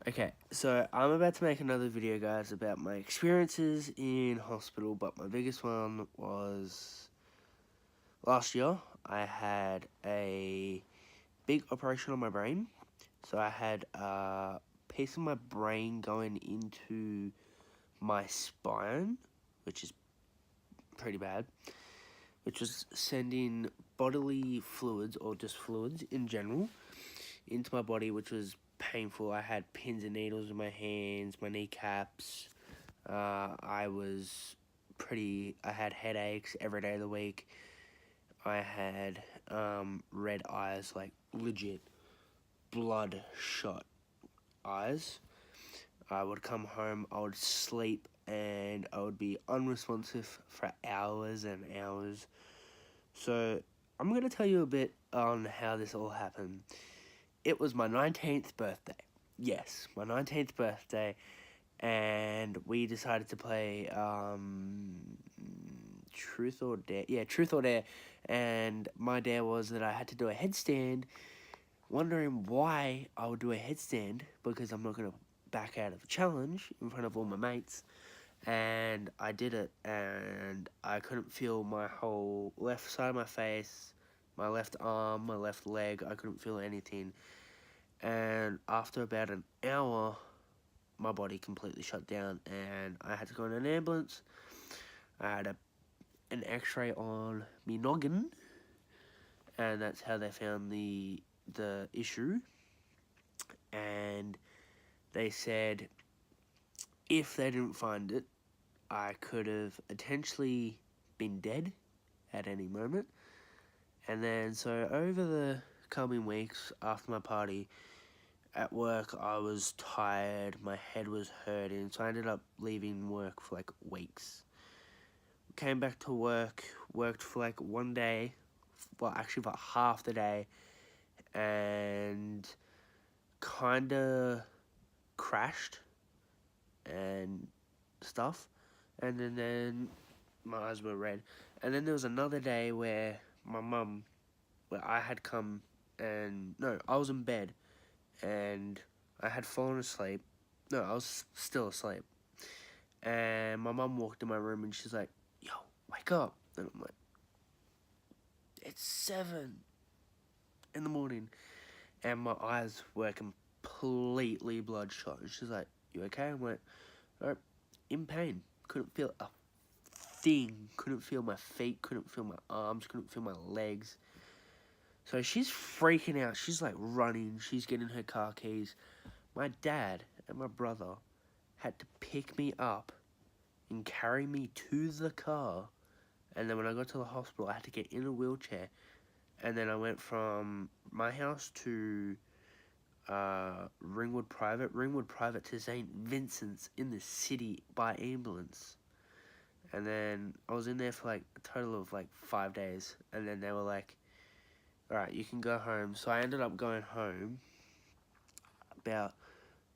Okay, so I'm about to make another video, guys, about my experiences in hospital, but my biggest one was last year. I had a big operation on my brain. So I had a piece of my brain going into my spine, which is pretty bad, which was sending bodily fluids, or just fluids in general, into my body, which was painful. I had pins and needles in my hands, my kneecaps. I had headaches every day of the week. I had red eyes, like legit bloodshot eyes. I would come home, I would sleep, and I would be unresponsive for hours and hours. So I'm going to tell you a bit on how this all happened. It was my 19th birthday. Yes, my 19th birthday, and we decided to play Truth or Dare. Yeah, Truth or Dare. And my dare was that I had to do a headstand, wondering why I would do a headstand, because I'm not going to back out of a challenge in front of all my mates. And I did it, and I couldn't feel my whole left side of my face, my left arm, my left leg. I couldn't feel anything. And after about an hour, my body completely shut down, and I had to go in an ambulance. I had an X-ray on me noggin, and that's how they found the issue. And they said if they didn't find it, I could have potentially been dead at any moment. And then, so over the coming weeks after my party at work, I was tired, my head was hurting, so I ended up leaving work for like weeks. Came back to work, worked for like one day, well, actually for half the day, and kinda crashed and stuff. And then my eyes were red. And then there was another day where my mum, where I had come and, no, I was in bed and I had fallen asleep. No, I was still asleep. And my mum walked in my room and she's like, yo, wake up. And I'm like, it's 7 in the morning. And my eyes were completely bloodshot. And she's like, you okay? I'm like, oh, in pain. Couldn't feel a thing. Couldn't feel my feet, couldn't feel my arms, couldn't feel my legs. So she's freaking out. She's like running. She's getting her car keys. My dad and my brother had to pick me up and carry me to the car. And then when I got to the hospital, I had to get in a wheelchair. And then I went from my house to Ringwood Private to St. Vincent's in the city by ambulance. And then I was in there for like a total of like 5 days. And then they were like, alright, you can go home. So I ended up going home. About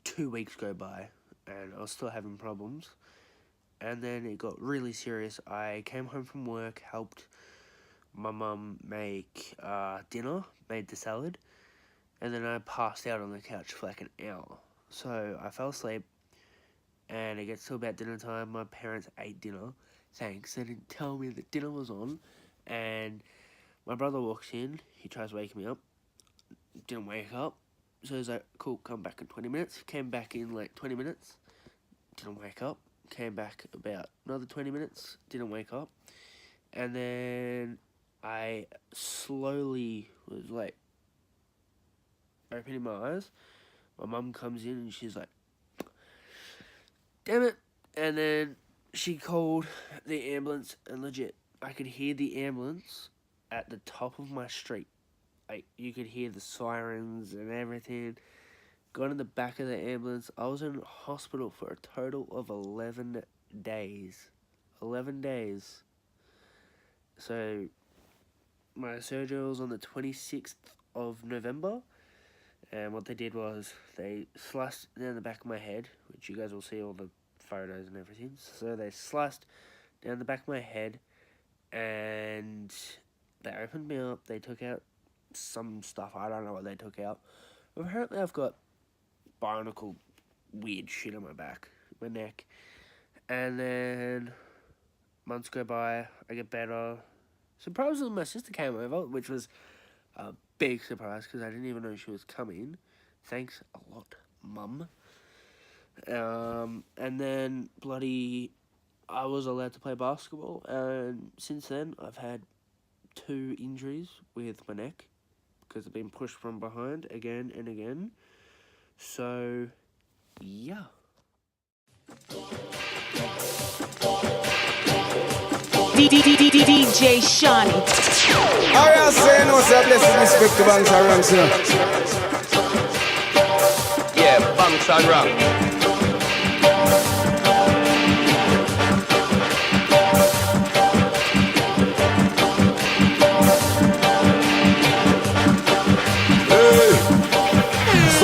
2 weeks go by, and I was still having problems. And then it got really serious. I came home from work, helped my mum make dinner, made the salad, and then I passed out on the couch for like an hour. So I fell asleep, and it gets to about dinner time. My parents ate dinner. Thanks. They didn't tell me that dinner was on, and my brother walks in. He tries to wake me up. Didn't wake up. So he's like, cool, come back in 20 minutes. Came back in like 20 minutes. Didn't wake up. Came back about another 20 minutes. Didn't wake up. And then I slowly was like opening my eyes. My mum comes in and she's like, damn it. And then she called the ambulance, and legit, I could hear the ambulance at the top of my street. Like, you could hear the sirens and everything. Got in the back of the ambulance. I was in hospital for a total of 11 days. 11 days. So, my surgery was on the 26th of November. And what they did was they sliced down the back of my head, which you guys will see all the photos and everything. So they sliced down the back of my head, and they opened me up. They took out some stuff. I don't know what they took out. Apparently I've got bionicle weird shit on my back, my neck. And then months go by, I get better. Surprisingly, my sister came over, which was a big surprise because I didn't even know she was coming. Thanks a lot, Mum. And then I was allowed to play basketball, and since then I've had 2 injuries with my neck because I've been pushed from behind again and again. So, yeah. DJ Shawnee. I say no, sir. Blessed respect to Banks and Ranks, Yeah, Banks and Ranks.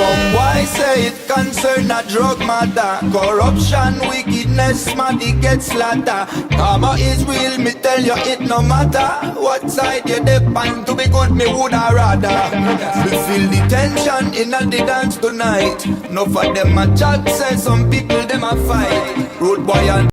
Some boy say it concern a drug matter. Corruption, wickedness, man, it gets slaughter. Karma is real, me tell you it no matter. What side you depend to be good, me woulda rather. We feel the tension in the dance tonight. No for them a chat, say some people them a fight. Road boy and